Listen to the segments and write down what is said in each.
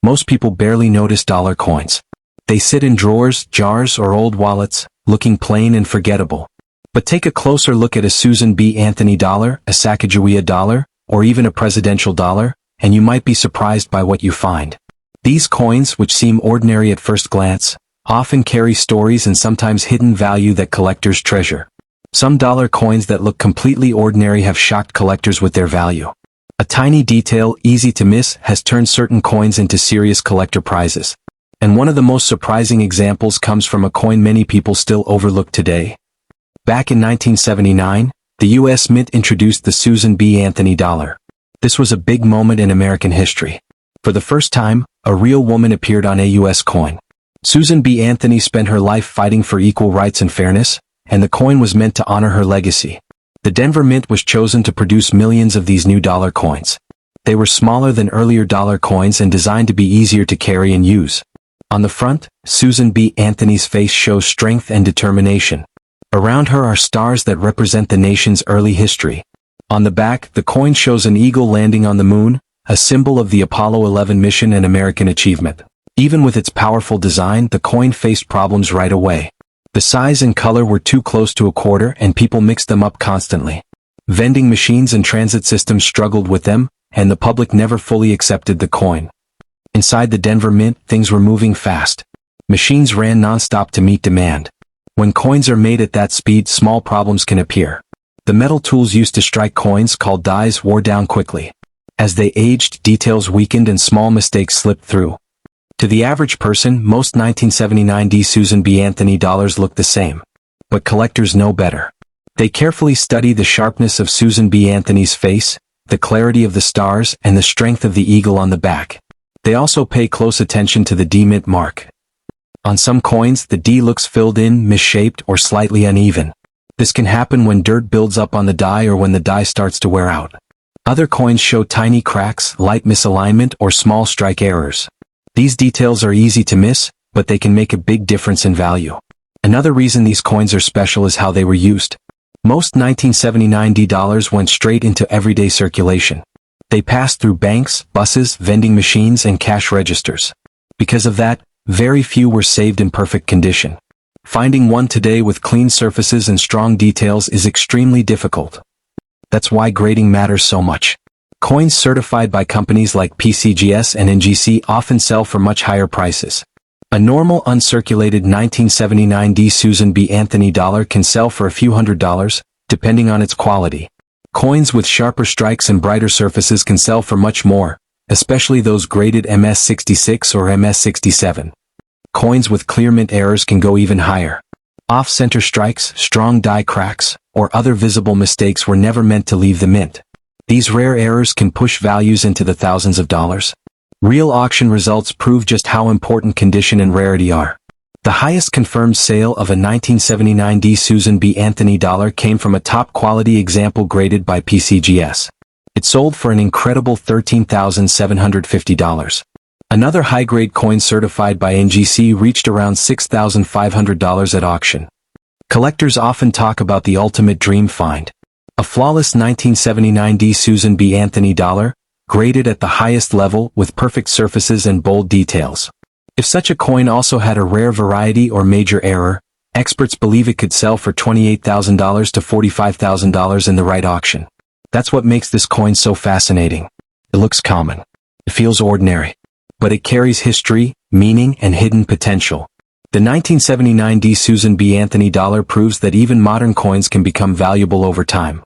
Most people barely notice dollar coins. They sit in drawers, jars, or old wallets, looking plain and forgettable. But take a closer look at a Susan B. Anthony dollar, a Sacagawea dollar, or even a presidential dollar, and you might be surprised by what you find. These coins, which seem ordinary at first glance, often carry stories and sometimes hidden value that collectors treasure. Some dollar coins that look completely ordinary have shocked collectors with their value. A tiny detail, easy to miss, has turned certain coins into serious collector prizes. And one of the most surprising examples comes from a coin many people still overlook today. Back in 1979, the U.S. Mint introduced the Susan B. Anthony dollar. This was a big moment in American history. For the first time, a real woman appeared on a U.S. coin. Susan B. Anthony spent her life fighting for equal rights and fairness, and the coin was meant to honor her legacy. The Denver Mint was chosen to produce millions of these new dollar coins. They were smaller than earlier dollar coins and designed to be easier to carry and use. On the front, Susan B. Anthony's face shows strength and determination. Around her are stars that represent the nation's early history. On the back, the coin shows an eagle landing on the moon, a symbol of the Apollo 11 mission and American achievement. Even with its powerful design, the coin faced problems right away. The size and color were too close to a quarter and people mixed them up constantly. Vending machines and transit systems struggled with them, and the public never fully accepted the coin. Inside the Denver Mint, things were moving fast. Machines ran non-stop to meet demand. When coins are made at that speed, small problems can appear. The metal tools used to strike coins, called dies, wore down quickly. As they aged, details weakened and small mistakes slipped through. To the average person, most 1979 D. Susan B. Anthony dollars look the same. But collectors know better. They carefully study the sharpness of Susan B. Anthony's face, the clarity of the stars, and the strength of the eagle on the back. They also pay close attention to the D mint mark. On some coins, the D looks filled in, misshaped, or slightly uneven. This can happen when dirt builds up on the die or when the die starts to wear out. Other coins show tiny cracks, light misalignment, or small strike errors. These details are easy to miss, but they can make a big difference in value. Another reason these coins are special is how they were used. Most 1979 D dollars went straight into everyday circulation. They passed through banks, buses, vending machines, and cash registers. Because of that, very few were saved in perfect condition. Finding one today with clean surfaces and strong details is extremely difficult. That's why grading matters so much. Coins certified by companies like PCGS and NGC often sell for much higher prices. A normal uncirculated 1979 D Susan B. Anthony dollar can sell for a few $100s, depending on its quality. Coins with sharper strikes and brighter surfaces can sell for much more, especially those graded MS66 or MS67. Coins with clear mint errors can go even higher. Off-center strikes, strong die cracks, or other visible mistakes were never meant to leave the mint. These rare errors can push values into the thousands of dollars. Real auction results prove just how important condition and rarity are. The highest confirmed sale of a 1979 D Susan B. Anthony dollar came from a top-quality example graded by PCGS. It sold for an incredible $13,750. Another high-grade coin certified by NGC reached around $6,500 at auction. Collectors often talk about the ultimate dream find. A flawless 1979 D Susan B. Anthony dollar, graded at the highest level with perfect surfaces and bold details. If such a coin also had a rare variety or major error, experts believe it could sell for $28,000 to $45,000 in the right auction. That's what makes this coin so fascinating. It looks common. It feels ordinary. But it carries history, meaning, and hidden potential. The 1979 D Susan B. Anthony dollar proves that even modern coins can become valuable over time.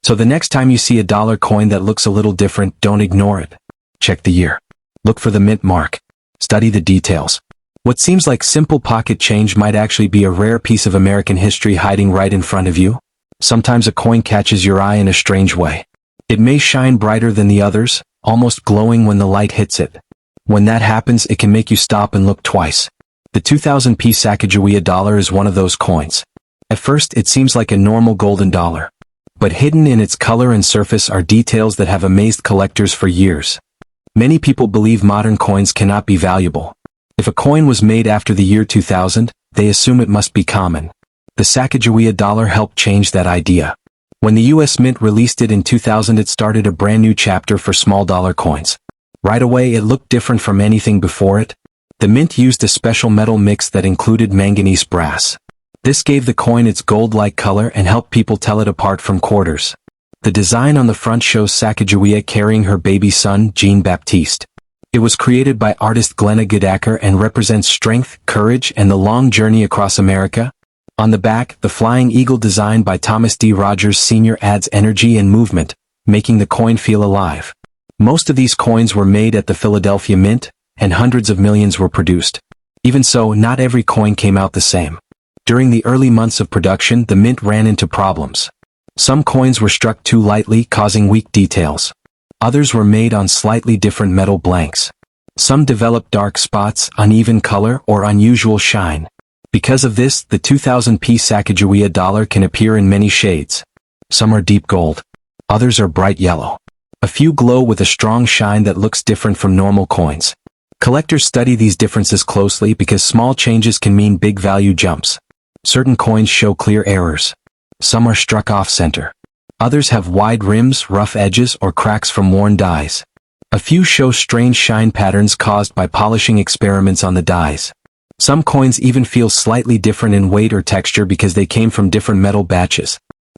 So the next time you see a dollar coin that looks a little different, don't ignore it. Check the year. Look for the mint mark. Study the details. What seems like simple pocket change might actually be a rare piece of American history hiding right in front of you. Sometimes a coin catches your eye in a strange way. It may shine brighter than the others, almost glowing when the light hits it. When that happens, it can make you stop and look twice. The 2000p Sacagawea dollar is one of those coins. At first, it seems like a normal golden dollar. But hidden in its color and surface are details that have amazed collectors for years. Many people believe modern coins cannot be valuable. If a coin was made after the year 2000, they assume it must be common. The Sacagawea dollar helped change that idea. When the U.S. Mint released it in 2000, it started a brand new chapter for small dollar coins. Right away it looked different from anything before it. The mint used a special metal mix that included manganese brass. This gave the coin its gold-like color and helped people tell it apart from quarters. The design on the front shows Sacagawea carrying her baby son, Jean-Baptiste. It was created by artist Glenna Goodacre and represents strength, courage, and the long journey across America. On the back, the flying eagle designed by Thomas D. Rogers Sr. adds energy and movement, making the coin feel alive. Most of these coins were made at the Philadelphia Mint, and hundreds of millions were produced. Even so, not every coin came out the same. During the early months of production, the mint ran into problems. Some coins were struck too lightly, causing weak details. Others were made on slightly different metal blanks. Some developed dark spots, uneven color, or unusual shine. Because of this, the 2000p Sacagawea dollar can appear in many shades. Some are deep gold. Others are bright yellow. A few glow with a strong shine that looks different from normal coins. Collectors study these differences closely because small changes can mean big value jumps. Certain coins show clear errors. Some are struck off-center. Others have wide rims, rough edges, or cracks from worn dies. A few show strange shine patterns caused by polishing experiments on the dies. Some coins even feel slightly different in weight or texture because they came from different metal batches.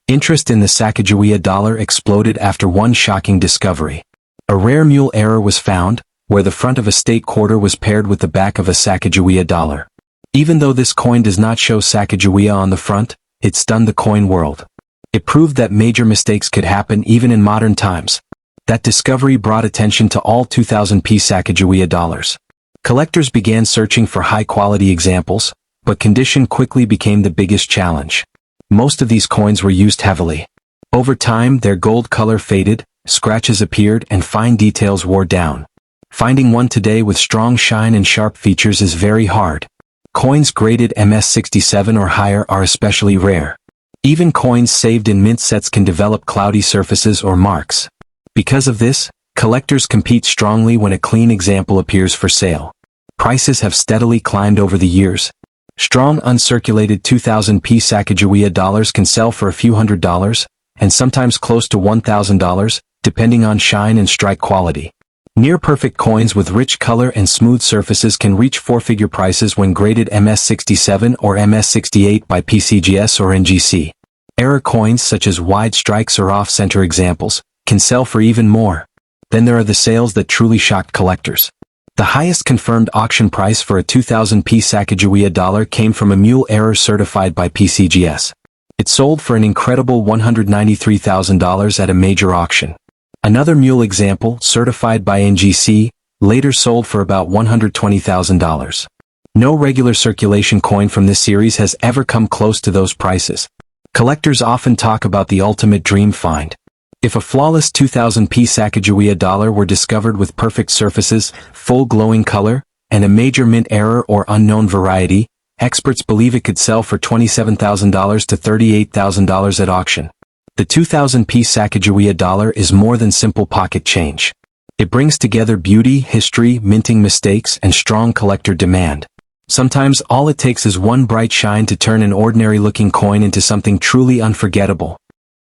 Interest in the Sacagawea dollar exploded after one shocking discovery. A rare mule error was found, where the front of a state quarter was paired with the back of a Sacagawea dollar. Even though this coin does not show Sacagawea on the front, it stunned the coin world. It proved that major mistakes could happen even in modern times. That discovery brought attention to all 2000p Sacagawea dollars. Collectors began searching for high-quality examples, but condition quickly became the biggest challenge. Most of these coins were used heavily. Over time, their gold color faded, scratches appeared, and fine details wore down. Finding one today with strong shine and sharp features is very hard. Coins graded MS67 or higher are especially rare. Even coins saved in mint sets can develop cloudy surfaces or marks. Because of this, collectors compete strongly when a clean example appears for sale. Prices have steadily climbed over the years. Strong uncirculated 2000p Sacagawea dollars can sell for a few $100s, and sometimes close to $1,000, depending on shine and strike quality. Near-perfect coins with rich color and smooth surfaces can reach four-figure prices when graded MS67 or MS68 by PCGS or NGC. Error coins such as wide strikes or off-center examples can sell for even more. Then there are the sales that truly shocked collectors. The highest confirmed auction price for a 2000p Sacagawea dollar came from a mule error certified by PCGS. It sold for an incredible $193,000 at a major auction. Another mule example, certified by NGC, later sold for about $120,000. No regular circulation coin from this series has ever come close to those prices. Collectors often talk about the ultimate dream find. If a flawless 2000p Sacagawea dollar were discovered with perfect surfaces, full glowing color, and a major mint error or unknown variety, experts believe it could sell for $27,000 to $38,000 at auction. The 2000p Sacagawea dollar is more than simple pocket change. It brings together beauty, history, minting mistakes, and strong collector demand. Sometimes all it takes is one bright shine to turn an ordinary-looking coin into something truly unforgettable.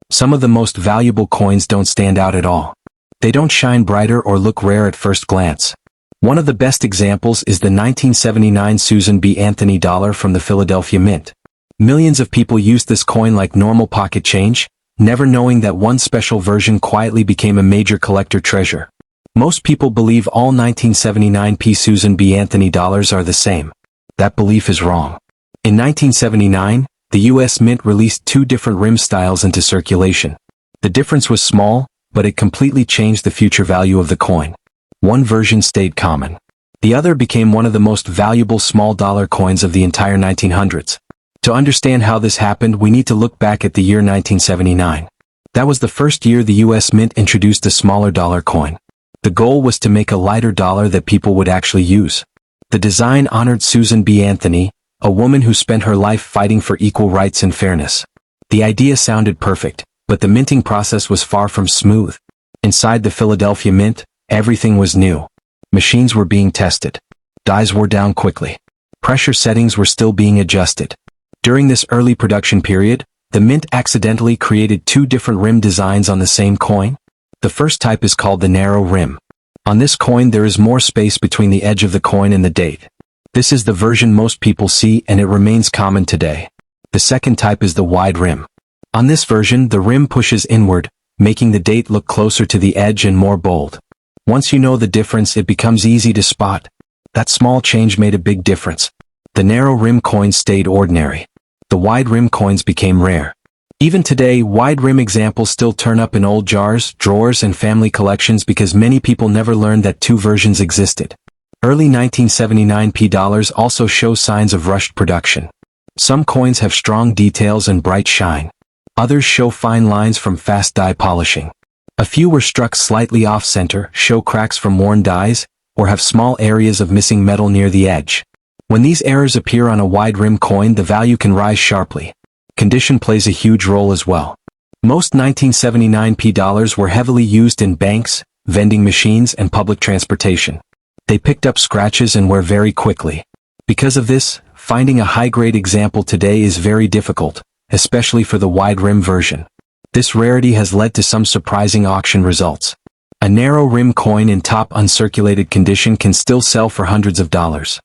Some of the most valuable coins don't stand out at all. They don't shine brighter or look rare at first glance. One of the best examples is the 1979 Susan B. Anthony dollar from the Philadelphia Mint. Millions of people used this coin like normal pocket change, never knowing that one special version quietly became a major collector treasure. Most people believe all 1979p Susan B. Anthony dollars are the same. That belief is wrong. In 1979, the U.S. Mint released two different rim styles into circulation. The difference was small, but it completely changed the future value of the coin. One version stayed common. The other became one of the most valuable small dollar coins of the entire 1900s. To understand how this happened, we need to look back at the year 1979. That was the first year the U.S. Mint introduced a smaller dollar coin. The goal was to make a lighter dollar that people would actually use. The design honored Susan B. Anthony, a woman who spent her life fighting for equal rights and fairness. The idea sounded perfect, but the minting process was far from smooth. Inside the Philadelphia Mint, everything was new. Machines were being tested. Dies wore down quickly. Pressure settings were still being adjusted. During this early production period, the Mint accidentally created two different rim designs on the same coin. The first type is called the narrow rim. On this coin there is more space between the edge of the coin and the date. This is the version most people see and it remains common today. The second type is the wide rim. On this version, the rim pushes inward, making the date look closer to the edge and more bold. Once you know the difference, it becomes easy to spot. That small change made a big difference. The narrow rim coins stayed ordinary. The wide rim coins became rare. Even today, wide rim examples still turn up in old jars, drawers, and family collections because many people never learned that two versions existed. Early 1979 P dollars also show signs of rushed production. Some coins have strong details and bright shine. Others show fine lines from fast die polishing. A few were struck slightly off-center, show cracks from worn dies, or have small areas of missing metal near the edge. When these errors appear on a wide rim coin, the value can rise sharply. Condition plays a huge role as well. Most 1979 P dollars were heavily used in banks, vending machines, and public transportation. They picked up scratches and wear very quickly. Because of this, finding a high-grade example today is very difficult, especially for the wide rim version. This rarity has led to some surprising auction results. A narrow rim coin in top uncirculated condition can still sell for hundreds of dollars.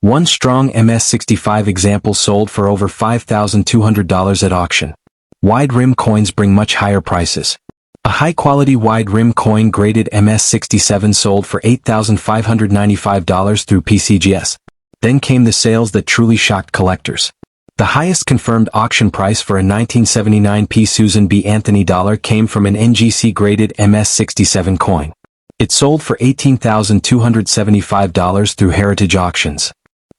One strong MS-65 example sold for over $5,200 at auction. Wide rim coins bring much higher prices. A high-quality wide rim coin graded MS-67 sold for $8,595 through PCGS. Then came the sales that truly shocked collectors. The highest confirmed auction price for a 1979 P. Susan B. Anthony dollar came from an NGC-graded MS-67 coin. It sold for $18,275 through Heritage Auctions.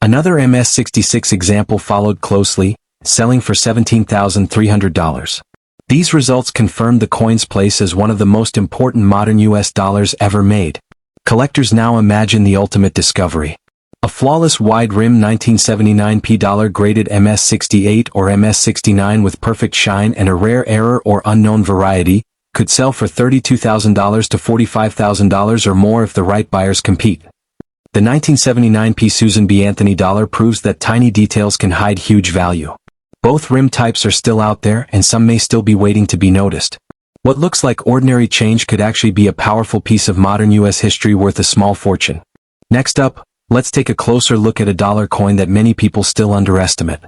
Another MS-66 example followed closely, selling for $17,300. These results confirmed the coin's place as one of the most important modern US dollars ever made. Collectors now imagine the ultimate discovery. A flawless wide-rim 1979 P dollar graded MS-68 or MS-69 with perfect shine and a rare error or unknown variety could sell for $32,000 to $45,000 or more if the right buyers compete. The 1979 P Susan B. Anthony dollar proves that tiny details can hide huge value. Both rim types are still out there and some may still be waiting to be noticed. What looks like ordinary change could actually be a powerful piece of modern US history worth a small fortune. Next up, let's take a closer look at a dollar coin that many people still underestimate.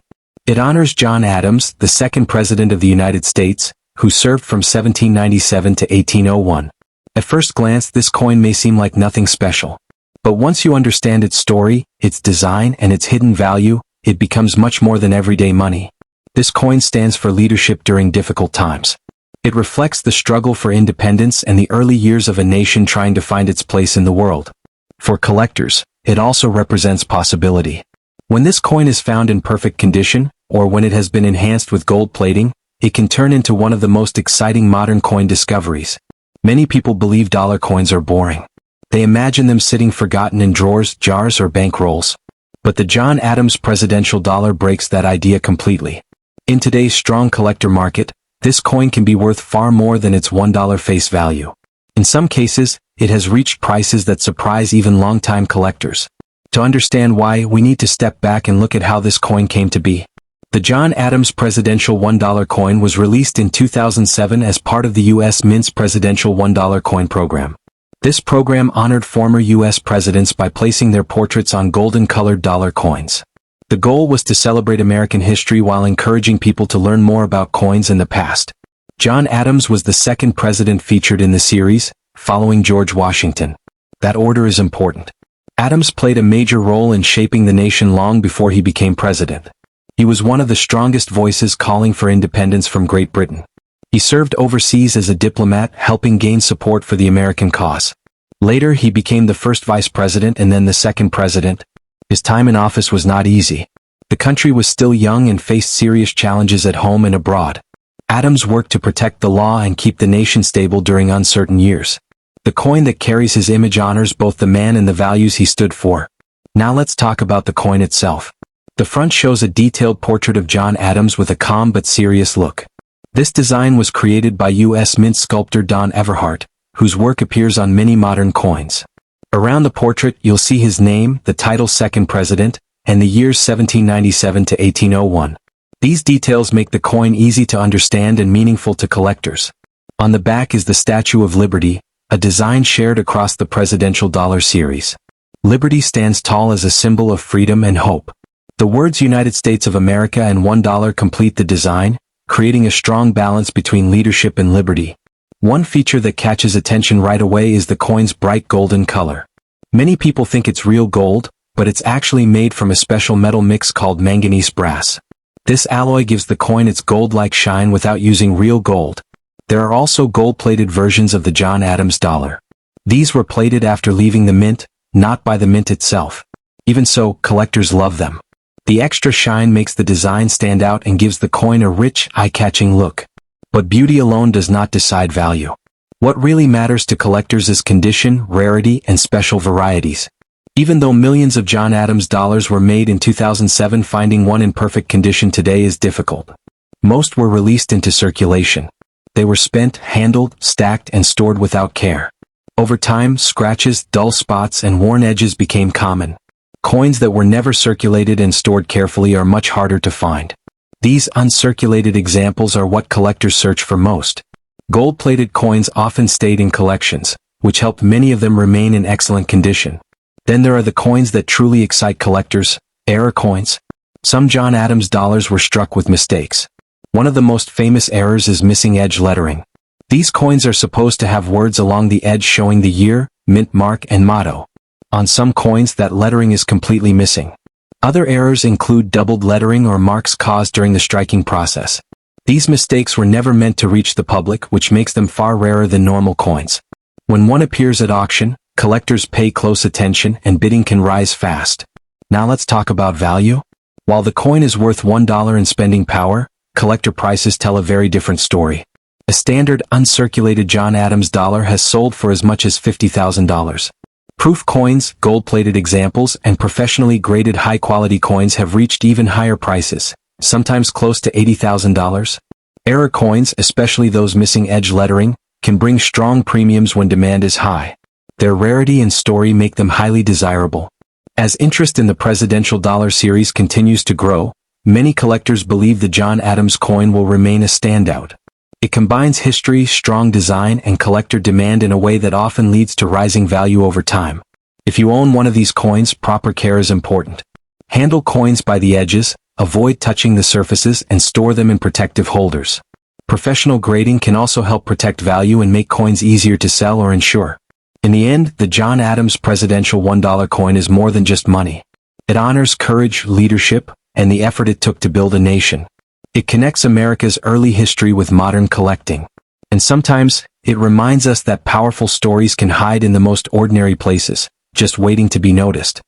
It honors John Adams, the second President of the United States, who served from 1797 to 1801. At first glance, this coin may seem like nothing special. But once you understand its story, its design, and its hidden value, it becomes much more than everyday money. This coin stands for leadership during difficult times. It reflects the struggle for independence and the early years of a nation trying to find its place in the world. For collectors, it also represents possibility. When this coin is found in perfect condition, or when it has been enhanced with gold plating, it can turn into one of the most exciting modern coin discoveries. Many people believe dollar coins are boring. They imagine them sitting forgotten in drawers, jars, or bank rolls. But the John Adams presidential dollar breaks that idea completely. In today's strong collector market, this coin can be worth far more than its $1 face value. In some cases, it has reached prices that surprise even longtime collectors. To understand why, we need to step back and look at how this coin came to be. The John Adams presidential $1 coin was released in 2007 as part of the U.S. Mint's presidential $1 coin program. This program honored former U.S. presidents by placing their portraits on golden-colored dollar coins. The goal was to celebrate American history while encouraging people to learn more about coins in the past. John Adams was the second president featured in the series, following George Washington. That order is important. Adams played a major role in shaping the nation long before he became president. He was one of the strongest voices calling for independence from Great Britain. He served overseas as a diplomat, helping gain support for the American cause. Later, he became the first vice president and then the second president. His time in office was not easy. The country was still young and faced serious challenges at home and abroad. Adams worked to protect the law and keep the nation stable during uncertain years. The coin that carries his image honors both the man and the values he stood for. Now let's talk about the coin itself. The front shows a detailed portrait of John Adams with a calm but serious look. This design was created by U.S. Mint sculptor Don Everhart, whose work appears on many modern coins. Around the portrait, you'll see his name, the title Second President, and the years 1797 to 1801. These details make the coin easy to understand and meaningful to collectors. On the back is the Statue of Liberty, a design shared across the presidential dollar series. Liberty stands tall as a symbol of freedom and hope. The words United States of America and $1 complete the design, creating a strong balance between leadership and liberty. One feature that catches attention right away is the coin's bright golden color. Many people think it's real gold, but it's actually made from a special metal mix called manganese brass. This alloy gives the coin its gold-like shine without using real gold. There are also gold-plated versions of the John Adams dollar. These were plated after leaving the mint, not by the mint itself. Even so, collectors love them. The extra shine makes the design stand out and gives the coin a rich, eye-catching look. But beauty alone does not decide value. What really matters to collectors is condition, rarity, and special varieties. Even though millions of John Adams dollars were made in 2007, finding one in perfect condition today is difficult. Most were released into circulation. They were spent, handled, stacked, and stored without care. Over time, scratches, dull spots, and worn edges became common. Coins that were never circulated and stored carefully are much harder to find. These uncirculated examples are what collectors search for most. Gold-plated coins often stayed in collections, which helped many of them remain in excellent condition. Then there are the coins that truly excite collectors, error coins. Some John Adams dollars were struck with mistakes. One of the most famous errors is missing edge lettering. These coins are supposed to have words along the edge showing the year, mint mark, and motto. On some coins that lettering is completely missing. Other errors include doubled lettering or marks caused during the striking process. These mistakes were never meant to reach the public, which makes them far rarer than normal coins. When one appears at auction, collectors pay close attention and bidding can rise fast. Now let's talk about value. While the coin is worth $1 in spending power, collector prices tell a very different story. A standard uncirculated John Adams dollar has sold for as much as $50,000. Proof coins, gold-plated examples, and professionally graded high-quality coins have reached even higher prices, sometimes close to $80,000. Error coins, especially those missing edge lettering, can bring strong premiums when demand is high. Their rarity and story make them highly desirable. As interest in the presidential dollar series continues to grow, many collectors believe the John Adams coin will remain a standout. It combines history, strong design, and collector demand in a way that often leads to rising value over time. If you own one of these coins, proper care is important. Handle coins by the edges, avoid touching the surfaces, and store them in protective holders. Professional grading can also help protect value and make coins easier to sell or insure. In the end, the John Adams presidential $1 coin is more than just money. It honors courage, leadership, and the effort it took to build a nation. It connects America's early history with modern collecting. And sometimes, it reminds us that powerful stories can hide in the most ordinary places, just waiting to be noticed.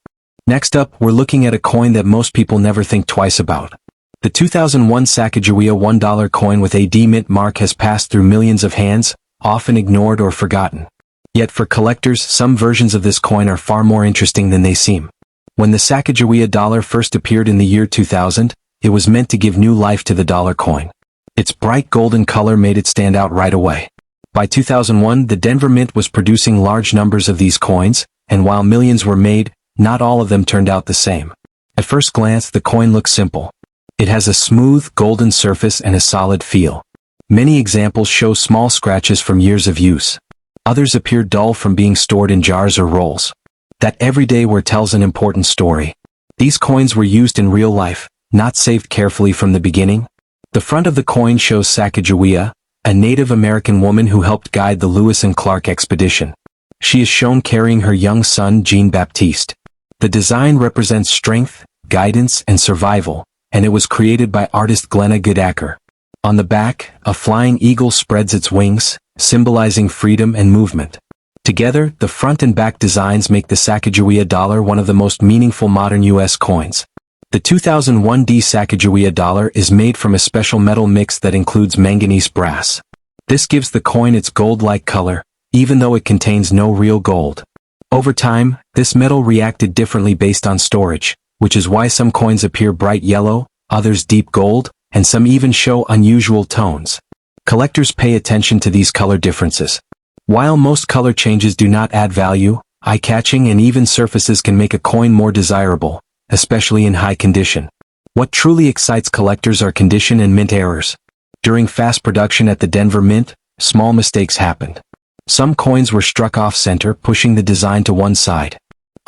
Next up, we're looking at a coin that most people never think twice about. The 2001 Sacagawea $1 coin with a D mint mark has passed through millions of hands, often ignored or forgotten. Yet for collectors, some versions of this coin are far more interesting than they seem. When the Sacagawea dollar first appeared in the year 2000, it was meant to give new life to the dollar coin. Its bright golden color made it stand out right away. By 2001, the Denver Mint was producing large numbers of these coins, and while millions were made, not all of them turned out the same. At first glance, the coin looks simple. It has a smooth, golden surface and a solid feel. Many examples show small scratches from years of use. Others appear dull from being stored in jars or rolls. That everyday wear tells an important story. These coins were used in real life, not saved carefully from the beginning. The front of the coin shows Sacagawea, a Native American woman who helped guide the Lewis and Clark expedition. She is shown carrying her young son Jean-Baptiste. The design represents strength, guidance, and survival, and it was created by artist Glenna Goodacker. On the back, a flying eagle spreads its wings, symbolizing freedom and movement. Together, the front and back designs make the Sacagawea dollar one of the most meaningful modern U.S. coins. The 2001 Sacagawea dollar is made from a special metal mix that includes manganese brass. This gives the coin its gold-like color, even though it contains no real gold. Over time, this metal reacted differently based on storage, which is why some coins appear bright yellow, others deep gold, and some even show unusual tones. Collectors pay attention to these color differences. While most color changes do not add value, eye-catching and even surfaces can make a coin more desirable, especially in high condition. What truly excites collectors are condition and mint errors. During fast production at the Denver Mint, small mistakes happened. Some coins were struck off-center, pushing the design to one side.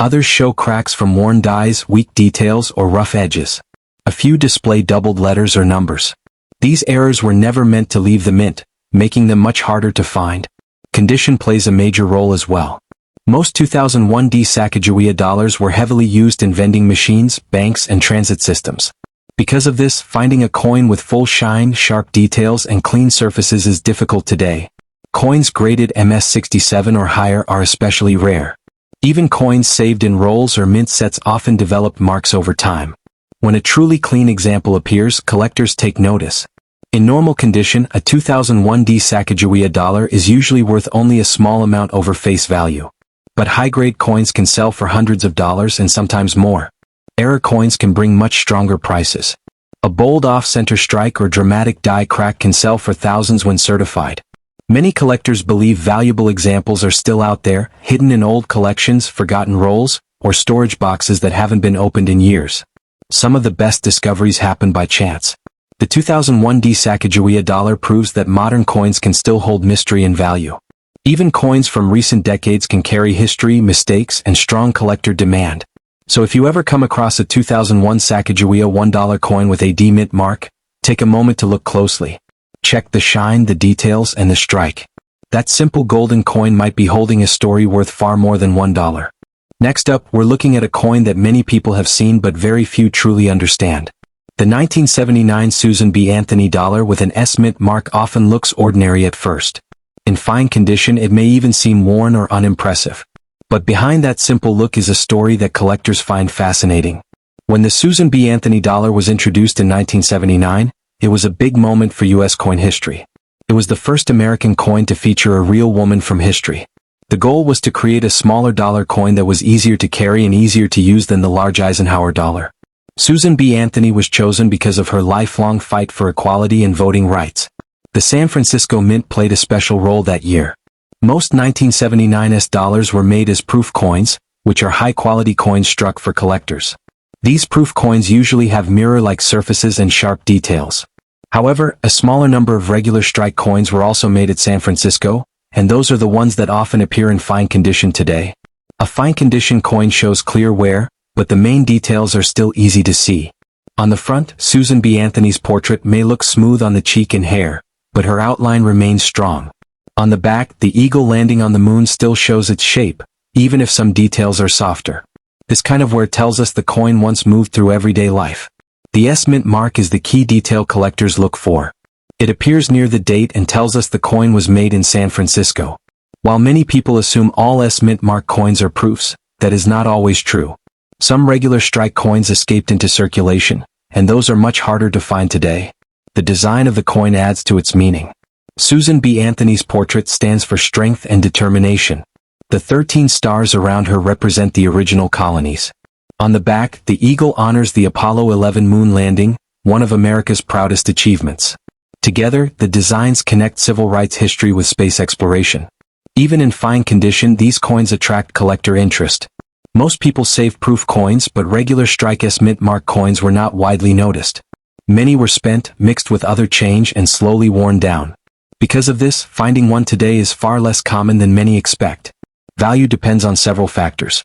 Others show cracks from worn dies, weak details, or rough edges. A few display doubled letters or numbers. These errors were never meant to leave the mint, making them much harder to find. Condition plays a major role as well. Most 2001D Sacagawea dollars were heavily used in vending machines, banks, and transit systems. Because of this, finding a coin with full shine, sharp details, and clean surfaces is difficult today. Coins graded MS67 or higher are especially rare. Even coins saved in rolls or mint sets often develop marks over time. When a truly clean example appears, collectors take notice. In normal condition, a 2001D Sacagawea dollar is usually worth only a small amount over face value. But high-grade coins can sell for hundreds of dollars and sometimes more. Error coins can bring much stronger prices. A bold off-center strike or dramatic die crack can sell for thousands when certified. Many collectors believe valuable examples are still out there, hidden in old collections, forgotten rolls, or storage boxes that haven't been opened in years. Some of the best discoveries happen by chance. The 2001D Sacagawea dollar proves that modern coins can still hold mystery and value. Even coins from recent decades can carry history, mistakes, and strong collector demand. So if you ever come across a 2001 Sacagawea $1 coin with a D mint mark, take a moment to look closely. Check the shine, the details, and the strike. That simple golden coin might be holding a story worth far more than $1. Next up, we're looking at a coin that many people have seen but very few truly understand. The 1979 Susan B. Anthony dollar with an S mint mark often looks ordinary at first. In fine condition, it may even seem worn or unimpressive. But behind that simple look is a story that collectors find fascinating. When the Susan B. Anthony dollar was introduced in 1979, it was a big moment for U.S. coin history. It was the first American coin to feature a real woman from history. The goal was to create a smaller dollar coin that was easier to carry and easier to use than the large Eisenhower dollar. Susan B. Anthony was chosen because of her lifelong fight for equality and voting rights. The San Francisco Mint played a special role that year. Most 1979 S dollars were made as proof coins, which are high-quality coins struck for collectors. These proof coins usually have mirror-like surfaces and sharp details. However, a smaller number of regular strike coins were also made at San Francisco, and those are the ones that often appear in fine condition today. A fine condition coin shows clear wear, but the main details are still easy to see. On the front, Susan B. Anthony's portrait may look smooth on the cheek and hair, but her outline remains strong. On the back, the eagle landing on the moon still shows its shape, even if some details are softer. This kind of wear tells us the coin once moved through everyday life. The S mint mark is the key detail collectors look for. It appears near the date and tells us the coin was made in San Francisco. While many people assume all S mint mark coins are proofs, that is not always true. Some regular strike coins escaped into circulation, and those are much harder to find today. The design of the coin adds to its meaning. Susan B. Anthony's portrait stands for strength and determination. The 13 stars around her represent the original colonies. On the back, the eagle honors the Apollo 11 moon landing, one of America's proudest achievements. Together, the designs connect civil rights history with space exploration. Even in fine condition, these coins attract collector interest. Most people save proof coins, but regular strike S mint mark coins were not widely noticed. Many were spent, mixed with other change, and slowly worn down. Because of this, finding one today is far less common than many expect. Value depends on several factors.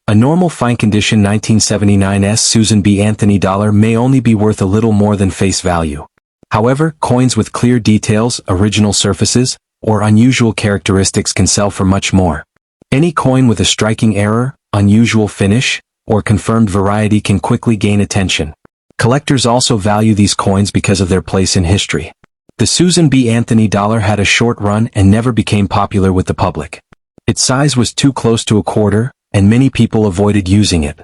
A normal fine condition 1979 S Susan B. Anthony dollar may only be worth a little more than face value. However, coins with clear details, original surfaces, or unusual characteristics can sell for much more. Any coin with a striking error, unusual finish, or confirmed variety can quickly gain attention. Collectors also value these coins because of their place in history. The Susan B. Anthony dollar had a short run and never became popular with the public. Its size was too close to a quarter, and many people avoided using it.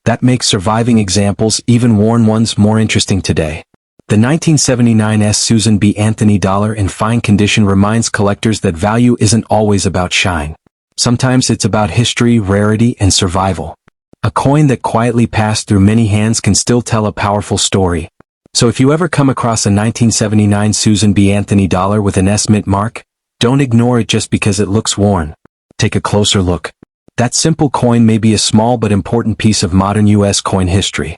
That makes surviving examples, even worn ones, more interesting today. The 1979 S Susan B. Anthony dollar in fine condition reminds collectors that value isn't always about shine. Sometimes it's about history, rarity, and survival. A coin that quietly passed through many hands can still tell a powerful story. So if you ever come across a 1979 Susan B. Anthony dollar with an S mint mark, don't ignore it just because it looks worn. Take a closer look. That simple coin may be a small but important piece of modern U.S. coin history.